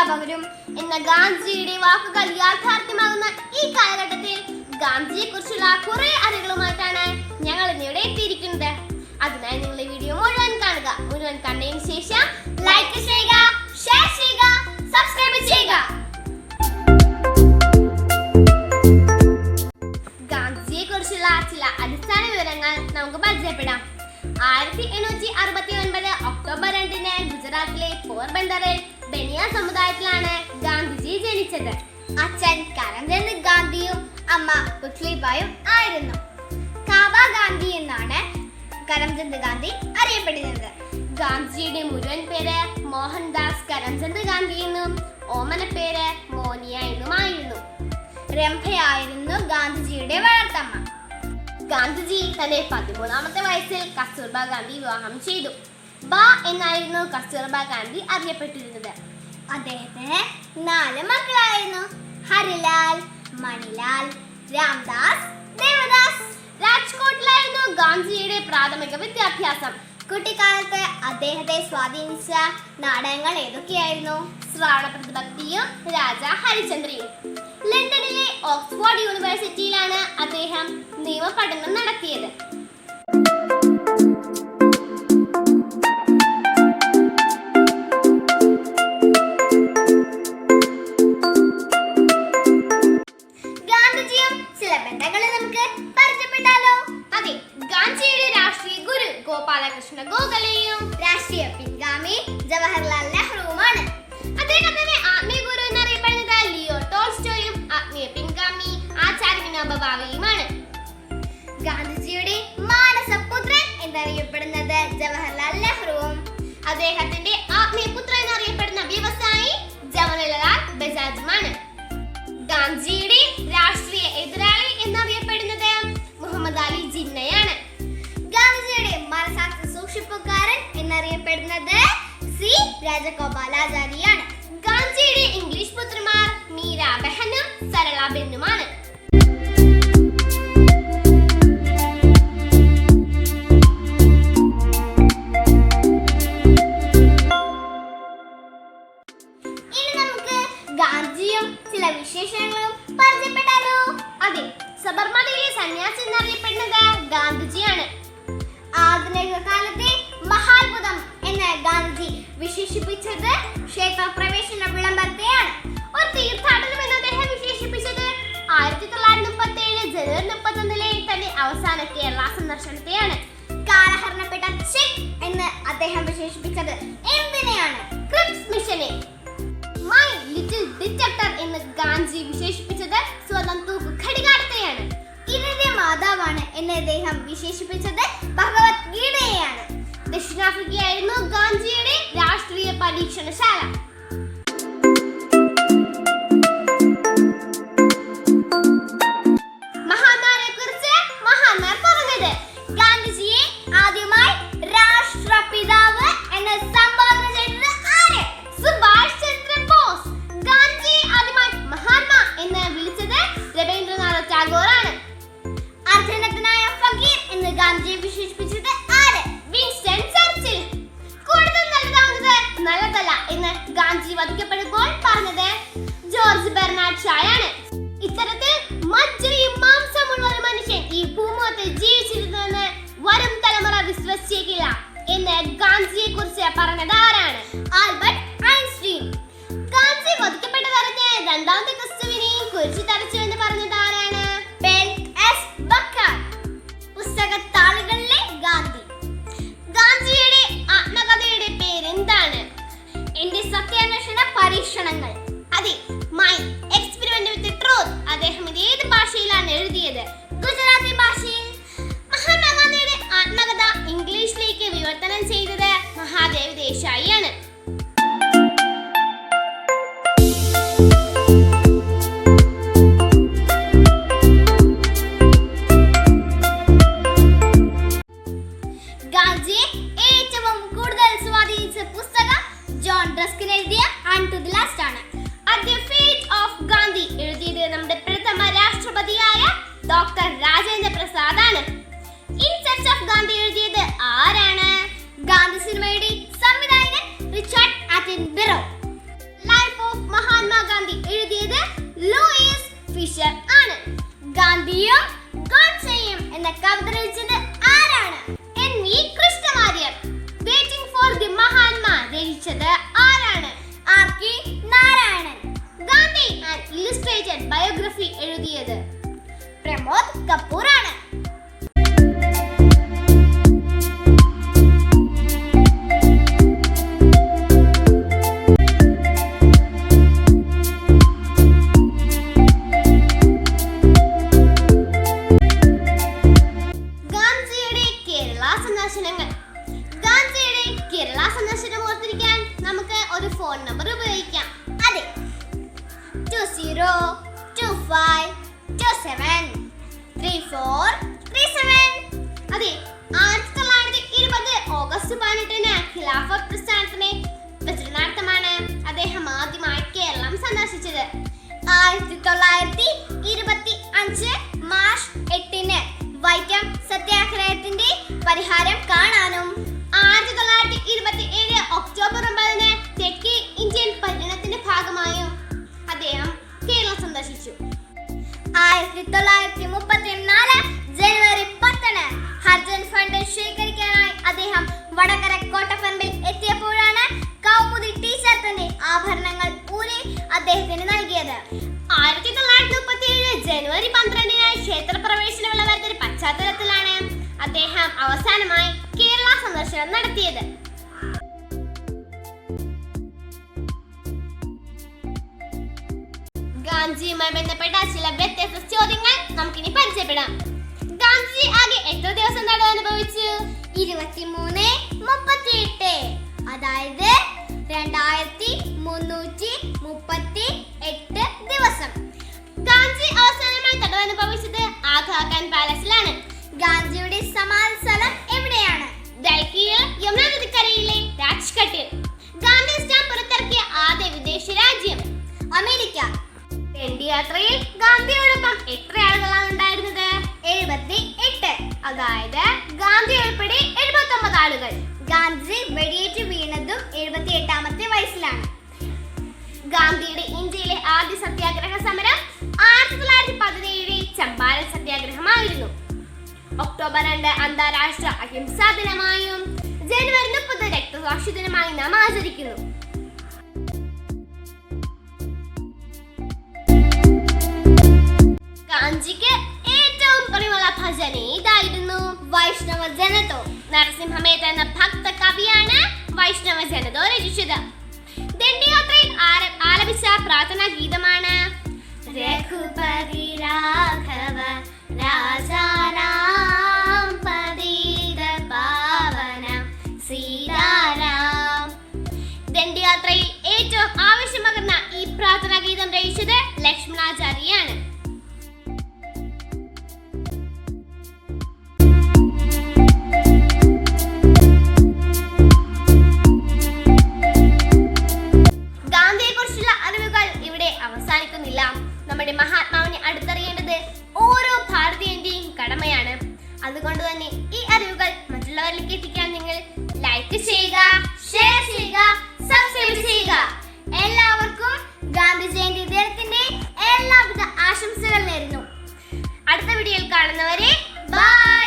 പകരും എന്ന ഗാന്ധിജിയുടെ വാക്കുകൾ യാഥാർത്ഥ്യമാകുന്ന ഈ കാലഘട്ടത്തിൽ ഗാന്ധിജിയെ കുറിച്ചുള്ള കുറെ അറിവുകളുമായിട്ടാണ് ഞങ്ങൾ ഇന്നിവിടെ എത്തിയിരിക്കുന്നത്. അതിനായി നിങ്ങൾ ഈ വീഡിയോ മുഴുവൻ കാണുക. മുഴുവൻ കണ്ടതിന് ശേഷം ലൈക്ക് ചെയ്യുക, ഷെയർ ചെയ്യുക, സബ്സ്ക്രൈബ് ചെയ്യുക. ഗാന്ധിജിയെ കുറിച്ചുള്ള ചില അടിസ്ഥാന വിവരങ്ങൾ നമുക്ക് പരിചയപ്പെടാം. 1869 ഒക്ടോബർ 2 ഗുജറാത്തിലെ പോർബന്ദറിൽ ബനിയ സമുദായത്തിലാണ് ഗാന്ധിജി ജനിച്ചത്. അച്ഛൻ കരംചന്ദ് ഗാന്ധിയും അമ്മ പുത്ലിബായും ആയിരുന്നു. കാബ ഗാന്ധി എന്നാണ് കരംചന്ദ് ഗാന്ധി അറിയപ്പെടുന്നത്. ഗാന്ധിജിയുടെ മുഴുവൻ പേര് മോഹൻദാസ് കരംചന്ദ് ഗാന്ധി എന്നും ഓമന പേര് മോനിയ എന്നുമായിരുന്നു. രംഭയായിരുന്നു ഗാന്ധിജിയുടെ വളർത്തമ്മ. ഗാന്ധിജി തന്റെ 13ാമത്തെ വയസ്സിൽ കസ്തൂർബ ഗാന്ധി വിവാഹം ചെയ്തു. ബ എന്നായിരുന്നു കസ്തൂർബ ഗാന്ധി അറിയപ്പെട്ടിരുന്നത്. അദ്ദേഹത്തിന് 4 മക്കളായിരുന്നു: ഹരിലാൽ, മണിലാൽ, രാംദാസ്, ദേവദാസ്. രാജ്കോട്ടിലായിരുന്നു ഗാന്ധിജിയുടെ പ്രാഥമിക വിദ്യാഭ്യാസം. കുട്ടിക്കാലത്ത് അദ്ദേഹത്തെ സ്വാധീനിച്ച നാടകങ്ങൾ ഏതൊക്കെയായിരുന്നു? ശ്രാവണപ്രതിപത്തിയും രാജാ ഹരിചന്ദ്രയും. ലണ്ടനിലെ ഓക്സ്ഫോർഡ് യൂണിവേഴ്സിറ്റിയിലാണ് അദ്ദേഹം നിയമപഠനം നടത്തിയത്. ഗാന്ധിജിയും ചില ബന്ധങ്ങളെ നമുക്ക് പരിചയപ്പെട്ടാലോ? അതെ, ഗാന്ധിജിയുടെ രാഷ്ട്രീയ ഗുരു ഗോപാലകൃഷ്ണ ഗോഖലെയും രാഷ്ട്രീയ പിൻഗാമി ജവഹർലാൽ നെഹ്റുവുമാണ്. അദ്ദേഹത്തിന്റെ ആത്മീയ ഗുരു എന്നറിയപ്പെടുന്നത് ലിയോ ടോൾസ്റ്റോയും ആത്മീയ പിൻഗാമി ആചാര്യ വിനോബ ഭാവെയുമാണ്. ഗാന്ധിജിയുടെ മാനസപുത്രൻ എന്നറിയപ്പെടുന്നത് ജവഹർലാൽ നെഹ്റുവും അദ്ദേഹത്തിന്റെ ആത്മീയ പുത്രൻ എന്നറിയപ്പെടുന്ന വ്യവസായി ജവഹർലാൽ ബജാജുമാണ്. ഗാന്ധിജിയുടെ രാഷ്ട്രീയ എതിരാളി എന്നറിയപ്പെടുന്നത് മുഹമ്മദ് അലി ജിന്നയാണ്. ഗാന്ധിജിയുടെ മനസാക്ഷി സൂക്ഷിപ്പുകാരൻ എന്നറിയപ്പെടുന്നത് സി രാജഗോപാലാചാരിയാണ്. ഗാന്ധിജിയുടെ ഇംഗ്ലീഷ് പുത്രിമാർ മീര ബെഹനും സരള ബെന്നുമാണ്. ഇനി നമുക്ക് ഗാന്ധിജിയും ചില വിശേഷങ്ങളും പരിചയപ്പെട്ടാലോ? അതെ, സബർമതിയിലെ സന്യാസി എന്നറിയപ്പെടുന്നത് ഗാന്ധിജിയാണ്. ആധുനിക കാലത്തെ മഹാത്ഭുതം എന്ന് ഗാന്ധിജി വിശേഷിപ്പിച്ചത് ക്ഷേത്രപ്രവേശന വിളംബരത്തെയാണ്. ഒരു തീർത്ഥാടനം എന്ന് അദ്ദേഹം വിശേഷിപ്പിച്ചത് 1937 ജനുവരി 31 തന്റെ അവസാന കേരള സന്ദർശനത്തെയാണ്. കാലഹരണപ്പെട്ട ചെക്ക് എന്ന് അദ്ദേഹം വിശേഷിപ്പിച്ചത് എന്തിനെയാണ്? ക്രിപ്സ് മിഷനെ. മൈ ലിറ്റിൽ ഡിറ്റക്ടർ എന്ന് ഗാന്ധിജി വിശേഷിപ്പിച്ചത് സ്വന്തം തൂക്ക് ഘടികാരത്തെയാണ്. ഇതിന്റെ മാതാവാണ് എന്ന് അദ്ദേഹം വിശേഷിപ്പിച്ചത് ഭഗവത്ഗീതയെയാണ്. ദക്ഷിണാഫ്രിക്കയായിരുന്നു ഗാന്ധിജിയുടെ രാഷ്ട്രീയ പരീക്ഷണശാല. മഹാന്മാരെ കുറിച്ച് മഹാന്മാർ പറഞ്ഞത്: ഗാന്ധിജിയെ ആദ്യമായി രാഷ്ട്രപിതാവ് എന്ന് സംബോധന ചെയ്തത് ആര്? സുഭാഷ് ചന്ദ്ര ബോസ്. ഗാന്ധിജിയെ ആദ്യമായി മഹാത്മാ എന്ന് വിളിച്ചത് രവീന്ദ്രനാഥ് ടാഗോറാണ്. അർദ്ധനഗ്നനായ ഫക്കീർ എന്ന് ഗാന്ധിജിയെ വിശേഷിപ്പിച്ചത് ആര്? Winston Churchill. കൂടുതൽ നല്ലതാവുന്നത് നല്ലതല്ല എന്ന് ഗാന്ധിജി വധിക്കപ്പെടുമ്പോൾ പറഞ്ഞത് ജോർജ് ബെർണാഡ് ഷായാണ്. ഇത്തരത്തിൽ മജ്ജയും മാംസമുള്ള ഒരു മനുഷ്യൻ ഈ ഭൂമുഖത്തിൽ ജീവിച്ചിരുന്നുവെന്ന് വരും തലമുറ വിശ്വസിച്ചേക്കില്ല എന്ന് ഗാന്ധിജിയെ കുറിച്ച് പറഞ്ഞത് ആരാണ്? Albert Einstein. ഗാന്ധിജി വധിക്കപ്പെട്ടതറിഞ്ഞ് രണ്ടാമത്തെ ക്രിസ്തുവിനെയും കുരിശിൽ തറച്ചു എന്ന് പറഞ്ഞത് ആരാണ്? ബെൽറ്റ് എസ് ബക്കർ. പുസ്തകത്താളുകളിലെ ഗാന്ധി. ഗാന്ധിജിയുടെ ആത്മകഥയുടെ പേരെന്താണ്? എന്റെ സത്യാന്വേഷണ പരീക്ഷണങ്ങൾ. അതെ, മൈ എക്സ്പെരിമെന്റ് വിത്ത് ട്രൂത്ത്. അദ്ദേഹം ഇത് ഏത് ഭാഷയിലാണ് എഴുതിയത്? ഗുജറാത്തി ഭാഷയിൽ. മഹാത്മാഗാന്ധിയുടെ ആത്മകഥ ഇംഗ്ലീഷിലേക്ക് വിവർത്തനം ചെയ്തത് മഹാദേവ് ദേശായിയാണ്. ഗാന്ധിജിയെ ഏറ്റവും കൂടുതൽ സ്വാധീനിച്ച പുസ്തകം ജോൺ റസ്കിൻ എഴുതിയ ആൻ ടു ദി ലാസ്റ്റ് ആണ്. രചിച്ചത് ആരാണ്? RK Narayanan. Gandhi and illustrated biography എഴുതിയത് പ്രമോദ് കപൂർ ആണ്. കേരള സന്ദർശനം ഓർത്തിരിക്കാൻ നമുക്ക് ഒരു ഫോൺ നമ്പർ ഉപയോഗിക്കാം. അതെ, 2025273437. അതെ, 1920 ഓഗസ്റ്റ് 18 ഖിലാഫത്ത് പ്രസ്ഥാനത്തിന് പ്രചരണാർത്ഥമാണ് അദ്ദേഹം ആദ്യമായി കേരളം സന്ദർശിച്ചത്. 1925 മാർച്ച് 8 വൈക്കം സത്യാഗ്രഹത്തിന്റെ പരിഹാരം കാണാനും 1927 ഒക്ടോബർ 9 തെക്കേ ഇന്ത്യൻ പര്യടനത്തിന്റെ ഭാഗമായും അദ്ദേഹം കേരളം സന്ദർശിച്ചു. 1934 ജനുവരി 10 ഹർജൻ ഫണ്ട് ശേഖരിക്കാനായി അദ്ദേഹം വടകര കോട്ടപ്പറമ്പിൽ എത്തിയപ്പോഴാണ് കൗമുദി ടീഷർട്ടിന്റെ ആഭരണങ്ങൾ ഊരി അദ്ദേഹത്തിന് നൽകിയത്. 1937 ജനുവരി 12 ക്ഷേത്രപ്രവേശന വിളവരുടെ പശ്ചാത്തലത്തിലാണ് അദ്ദേഹം അവസാനമായി കേരള സന്ദർശനം നടത്തിയത്. ഗാന്ധിയുമായി ബന്ധപ്പെട്ട ചില വ്യത്യസ്ത ചോദ്യങ്ങൾ നമുക്കിനി പരിചയപ്പെടാം. ഗാന്ധിജി ആകെ എത്ര ദിവസം തടവ് അനുഭവിച്ചു? 2338, അതായത് 2338 ദിവസം. ഗാന്ധി അവസാനമായി തടവ് അനുഭവിച്ചത് ആഗ്രാ പാലസിലാണ്. ഗാന്ധിയുടെ സമാധി സ്ഥലം എവിടെയാണ്? ഡൽഹിയിൽ യമുന നദിക്കരയിലെ രാജ്ഘട്ടിൽ. ഗാന്ധി സ്റ്റാമ്പ് പുറത്തിറക്കിയ ആദ്യ വിദേശ രാജ്യം അമേരിക്ക. ദണ്ഡിയാത്രയിൽ ഗാന്ധിയോടൊപ്പം എത്ര ആളുകളാണ് ഉണ്ടായിരുന്നത്? 78, അതായത് ഗാന്ധി ഉൾപ്പെടെ 79 ആളുകൾ. ഗാന്ധി വെടിയേറ്റ് വീണതും 78ാമത്തെ വയസ്സിലാണ്. ഗാന്ധിയുടെ ഇന്ത്യയിലെ ആദ്യ സത്യാഗ്രഹ സമരം 1917 ചമ്പാരൻ സത്യാഗ്രഹമായിരുന്നു. ഒക്ടോബർ 2 അന്താരാഷ്ട്ര അഹിംസാ ദിനമായും ജനുവരി 30 രക്തസാക്ഷി ദിനമായി നാം ആചരിക്കുന്നു. ഗാന്ധിക്ക് ഏറ്റവും പ്രിയമുള്ള ഭജന ഇതായിരുന്നു വൈഷ്ണവ ജനതോ. നരസിംഹമേത്ത എന്ന ഭക്ത കവിയാണ് വൈഷ്ണവ ജനതോ രചിച്ചത്. ദണ്ഡിയാത്രയിൽ ആലപിച്ച പ്രാർത്ഥനാ ഗീതമാണ് രഘുപതി രാഘവ രാജാരാം പതിത പാവന സീതാരാം. ദണ്ഡിയാത്രയിൽ ഏറ്റവും ആവശ്യം പകർന്ന ഈ പ്രാർത്ഥനാ ഗീതം രചിച്ചത് ലക്ഷ്മണാചാര്യയാണ്. അവസാനിക്കുന്നില്ല. നമ്മുടെ മഹാത്മാവിനെ അടുത്തറിയേണ്ടത് ഓരോ ഭാരതീയന്റെയും കടമയാണ്. അതുകൊണ്ട് തന്നെ ഈ അറിവുകൾ മറ്റുള്ളവരിലേക്ക് എത്തിക്കാൻ നിങ്ങൾ ലൈക്ക് ചെയ്യുക, ഷെയർ ചെയ്യുക, സബ്സ്ക്രൈബ് ചെയ്യുക. എല്ലാവർക്കും ഗാന്ധി ജയന്തി ദിനത്തിന്റെ എല്ലാവിധ ആശംസകൾ നേരുന്നു. അടുത്ത വീഡിയോയിൽ കാണുന്നവരെ ബൈ.